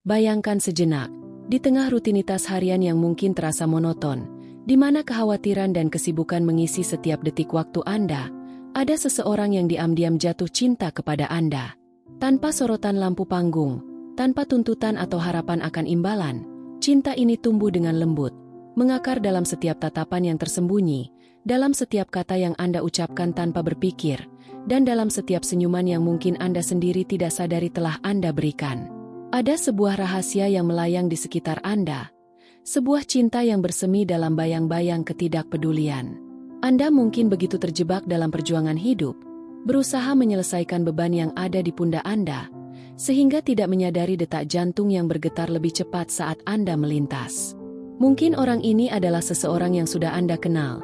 Bayangkan sejenak, di tengah rutinitas harian yang mungkin terasa monoton, di mana kekhawatiran dan kesibukan mengisi setiap detik waktu Anda, ada seseorang yang diam-diam jatuh cinta kepada Anda. Tanpa sorotan lampu panggung, tanpa tuntutan atau harapan akan imbalan, cinta ini tumbuh dengan lembut, mengakar dalam setiap tatapan yang tersembunyi, dalam setiap kata yang Anda ucapkan tanpa berpikir, dan dalam setiap senyuman yang mungkin Anda sendiri tidak sadari telah Anda berikan. Ada sebuah rahasia yang melayang di sekitar Anda, sebuah cinta yang bersemi dalam bayang-bayang ketidakpedulian. Anda mungkin begitu terjebak dalam perjuangan hidup, berusaha menyelesaikan beban yang ada di pundak Anda, sehingga tidak menyadari detak jantung yang bergetar lebih cepat saat Anda melintas. Mungkin orang ini adalah seseorang yang sudah Anda kenal,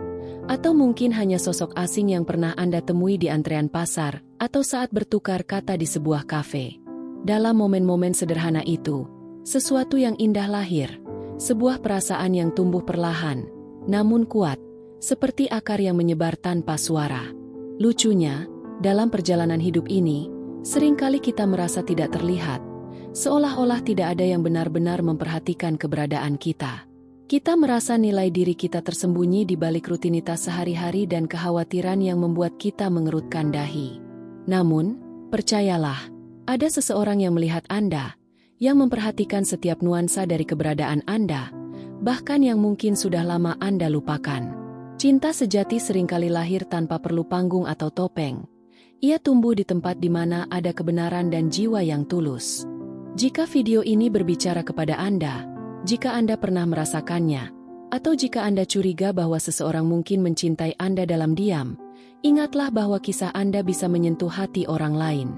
atau mungkin hanya sosok asing yang pernah Anda temui di antrean pasar, atau saat bertukar kata di sebuah kafe. Dalam momen-momen sederhana itu, sesuatu yang indah lahir, sebuah perasaan yang tumbuh perlahan, namun kuat, seperti akar yang menyebar tanpa suara. Lucunya, dalam perjalanan hidup ini, seringkali kita merasa tidak terlihat, seolah-olah tidak ada yang benar-benar memperhatikan keberadaan kita. Kita merasa nilai diri kita tersembunyi di balik rutinitas sehari-hari dan kekhawatiran yang membuat kita mengerutkan dahi. Namun, percayalah, ada seseorang yang melihat Anda, yang memperhatikan setiap nuansa dari keberadaan Anda, bahkan yang mungkin sudah lama Anda lupakan. Cinta sejati seringkali lahir tanpa perlu panggung atau topeng. Ia tumbuh di tempat di mana ada kebenaran dan jiwa yang tulus. Jika video ini berbicara kepada Anda, jika Anda pernah merasakannya, atau jika Anda curiga bahwa seseorang mungkin mencintai Anda dalam diam, ingatlah bahwa kisah Anda bisa menyentuh hati orang lain.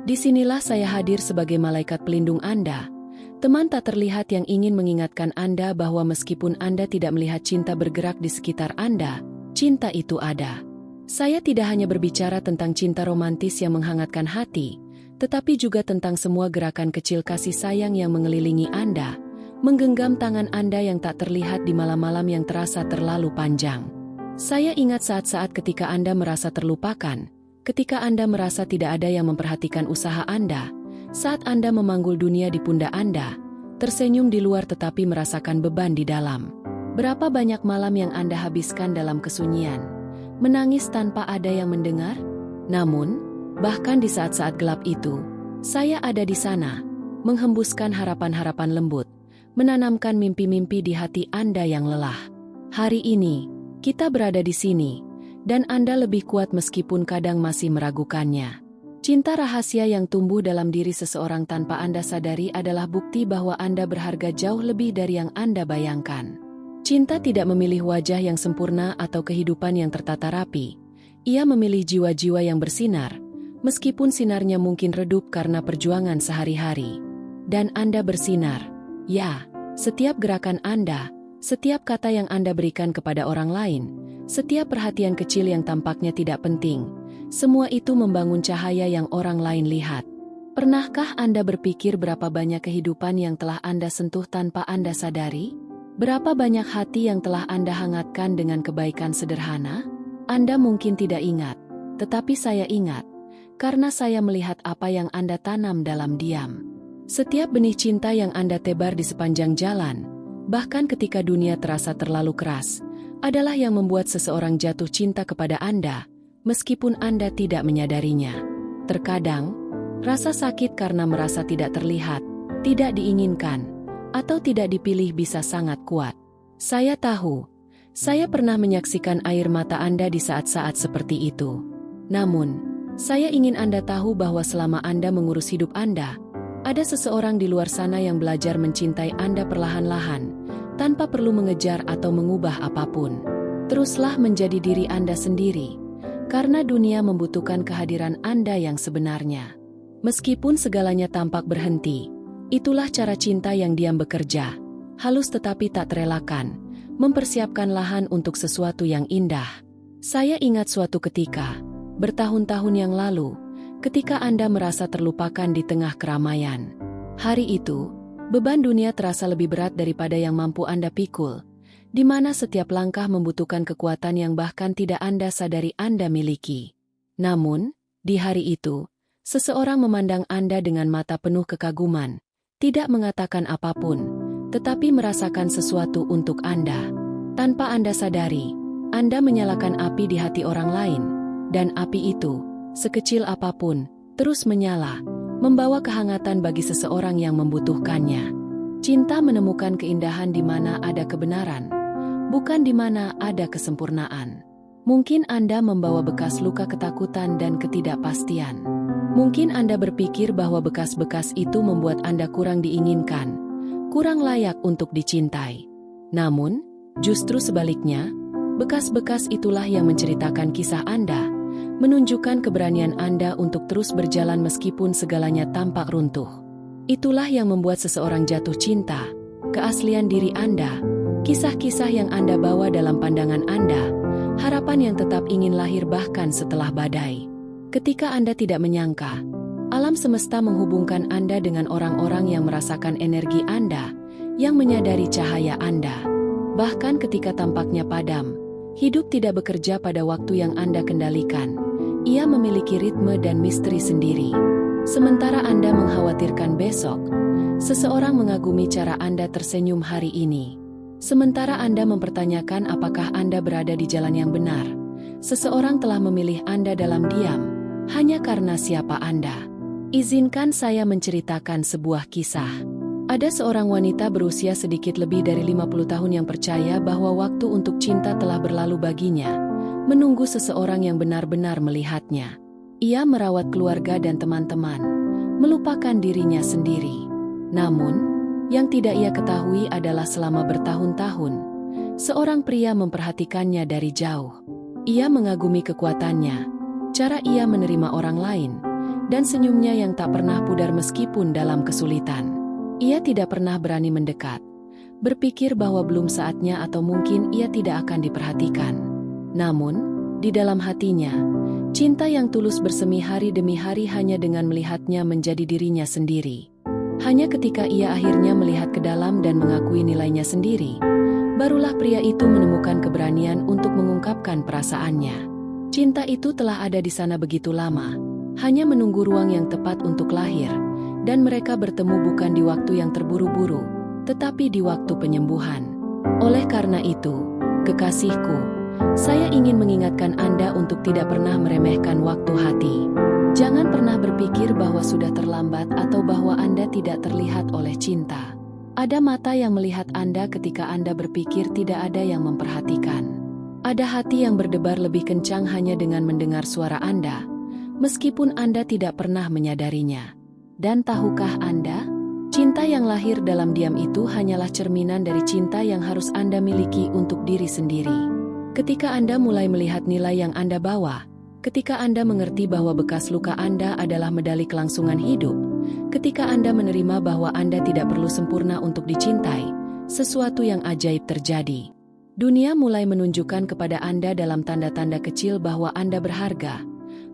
Disinilah saya hadir sebagai malaikat pelindung Anda, teman tak terlihat yang ingin mengingatkan Anda bahwa meskipun Anda tidak melihat cinta bergerak di sekitar Anda, cinta itu ada. Saya tidak hanya berbicara tentang cinta romantis yang menghangatkan hati, tetapi juga tentang semua gerakan kecil kasih sayang yang mengelilingi Anda, menggenggam tangan Anda yang tak terlihat di malam-malam yang terasa terlalu panjang. Saya ingat saat-saat ketika Anda merasa terlupakan, ketika Anda merasa tidak ada yang memperhatikan usaha Anda, saat Anda memanggul dunia di pundak Anda, tersenyum di luar tetapi merasakan beban di dalam. Berapa banyak malam yang Anda habiskan dalam kesunyian, menangis tanpa ada yang mendengar? Namun, bahkan di saat-saat gelap itu, saya ada di sana, menghembuskan harapan-harapan lembut, menanamkan mimpi-mimpi di hati Anda yang lelah. Hari ini, kita berada di sini, dan Anda lebih kuat meskipun kadang masih meragukannya. Cinta rahasia yang tumbuh dalam diri seseorang tanpa Anda sadari adalah bukti bahwa Anda berharga jauh lebih dari yang Anda bayangkan. Cinta tidak memilih wajah yang sempurna atau kehidupan yang tertata rapi. Ia memilih jiwa-jiwa yang bersinar, meskipun sinarnya mungkin redup karena perjuangan sehari-hari. Dan Anda bersinar. Ya, setiap gerakan Anda, setiap kata yang Anda berikan kepada orang lain, setiap perhatian kecil yang tampaknya tidak penting, semua itu membangun cahaya yang orang lain lihat. Pernahkah Anda berpikir berapa banyak kehidupan yang telah Anda sentuh tanpa Anda sadari? Berapa banyak hati yang telah Anda hangatkan dengan kebaikan sederhana? Anda mungkin tidak ingat, tetapi saya ingat, karena saya melihat apa yang Anda tanam dalam diam. Setiap benih cinta yang Anda tebar di sepanjang jalan, bahkan ketika dunia terasa terlalu keras, adalah yang membuat seseorang jatuh cinta kepada Anda, meskipun Anda tidak menyadarinya. Terkadang, rasa sakit karena merasa tidak terlihat, tidak diinginkan, atau tidak dipilih bisa sangat kuat. Saya tahu, saya pernah menyaksikan air mata Anda di saat-saat seperti itu. Namun, saya ingin Anda tahu bahwa selama Anda mengurus hidup Anda, ada seseorang di luar sana yang belajar mencintai Anda perlahan-lahan, tanpa perlu mengejar atau mengubah apapun. Teruslah menjadi diri Anda sendiri, karena dunia membutuhkan kehadiran Anda yang sebenarnya. Meskipun segalanya tampak berhenti, itulah cara cinta yang diam bekerja, halus tetapi tak terelakkan, mempersiapkan lahan untuk sesuatu yang indah. Saya ingat suatu ketika, bertahun-tahun yang lalu, ketika Anda merasa terlupakan di tengah keramaian. Hari itu, beban dunia terasa lebih berat daripada yang mampu Anda pikul, di mana setiap langkah membutuhkan kekuatan yang bahkan tidak Anda sadari Anda miliki. Namun, di hari itu, seseorang memandang Anda dengan mata penuh kekaguman, Tidak mengatakan apapun, tetapi merasakan sesuatu untuk Anda. Tanpa Anda sadari, Anda menyalakan api di hati orang lain, dan api itu, sekecil apapun, terus menyala, membawa kehangatan bagi seseorang yang membutuhkannya. Cinta menemukan keindahan di mana ada kebenaran, bukan di mana ada kesempurnaan. Mungkin Anda membawa bekas luka ketakutan dan ketidakpastian. Mungkin Anda berpikir bahwa bekas-bekas itu membuat Anda kurang diinginkan, kurang layak untuk dicintai. Namun, justru sebaliknya, bekas-bekas itulah yang menceritakan kisah Anda, menunjukkan keberanian Anda untuk terus berjalan meskipun segalanya tampak runtuh. Itulah yang membuat seseorang jatuh cinta, keaslian diri Anda, kisah-kisah yang Anda bawa dalam pandangan Anda, harapan yang tetap ingin lahir bahkan setelah badai. Ketika Anda tidak menyangka, alam semesta menghubungkan Anda dengan orang-orang yang merasakan energi Anda, yang menyadari cahaya Anda. Bahkan ketika tampaknya padam, hidup tidak bekerja pada waktu yang Anda kendalikan. Ia memiliki ritme dan misteri sendiri. Sementara Anda mengkhawatirkan besok, seseorang mengagumi cara Anda tersenyum hari ini. Sementara Anda mempertanyakan apakah Anda berada di jalan yang benar, seseorang telah memilih Anda dalam diam, hanya karena siapa Anda. Izinkan saya menceritakan sebuah kisah. Ada seorang wanita berusia sedikit lebih dari 50 tahun yang percaya bahwa waktu untuk cinta telah berlalu baginya, menunggu seseorang yang benar-benar melihatnya. Ia merawat keluarga dan teman-teman, melupakan dirinya sendiri. Namun, yang tidak ia ketahui adalah selama bertahun-tahun, seorang pria memperhatikannya dari jauh. Ia mengagumi kekuatannya, cara ia menerima orang lain, dan senyumnya yang tak pernah pudar meskipun dalam kesulitan. Ia tidak pernah berani mendekat, berpikir bahwa belum saatnya atau mungkin ia tidak akan diperhatikan. Namun, di dalam hatinya, cinta yang tulus bersemi hari demi hari hanya dengan melihatnya menjadi dirinya sendiri. Hanya ketika ia akhirnya melihat ke dalam dan mengakui nilainya sendiri, barulah pria itu menemukan keberanian untuk mengungkapkan perasaannya. Cinta itu telah ada di sana begitu lama, hanya menunggu ruang yang tepat untuk lahir, dan mereka bertemu bukan di waktu yang terburu-buru, tetapi di waktu penyembuhan. Oleh karena itu, kekasihku, saya ingin mengingatkan Anda untuk tidak pernah meremehkan waktu hati. Jangan pernah berpikir bahwa sudah terlambat atau bahwa Anda tidak terlihat oleh cinta. Ada mata yang melihat Anda ketika Anda berpikir tidak ada yang memperhatikan. Ada hati yang berdebar lebih kencang hanya dengan mendengar suara Anda, meskipun Anda tidak pernah menyadarinya. Dan tahukah Anda, cinta yang lahir dalam diam itu hanyalah cerminan dari cinta yang harus Anda miliki untuk diri sendiri. Ketika Anda mulai melihat nilai yang Anda bawa, ketika Anda mengerti bahwa bekas luka Anda adalah medali kelangsungan hidup, ketika Anda menerima bahwa Anda tidak perlu sempurna untuk dicintai, sesuatu yang ajaib terjadi. Dunia mulai menunjukkan kepada Anda dalam tanda-tanda kecil bahwa Anda berharga,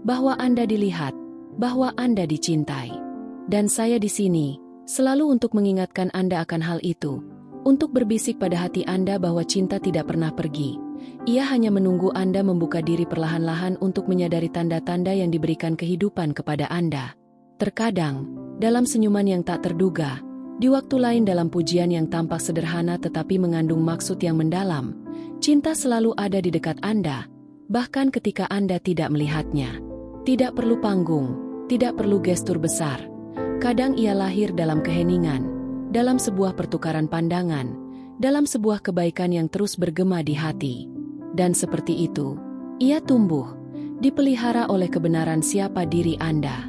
bahwa Anda dilihat, bahwa Anda dicintai. Dan saya di sini, selalu untuk mengingatkan Anda akan hal itu, untuk berbisik pada hati Anda bahwa cinta tidak pernah pergi. Ia hanya menunggu Anda membuka diri perlahan-lahan untuk menyadari tanda-tanda yang diberikan kehidupan kepada Anda. Terkadang, dalam senyuman yang tak terduga, di waktu lain dalam pujian yang tampak sederhana tetapi mengandung maksud yang mendalam, cinta selalu ada di dekat Anda, bahkan ketika Anda tidak melihatnya. Tidak perlu panggung, tidak perlu gestur besar. Kadang ia lahir dalam keheningan, dalam sebuah pertukaran pandangan, dalam sebuah kebaikan yang terus bergema di hati. Dan seperti itu, ia tumbuh, dipelihara oleh kebenaran siapa diri Anda.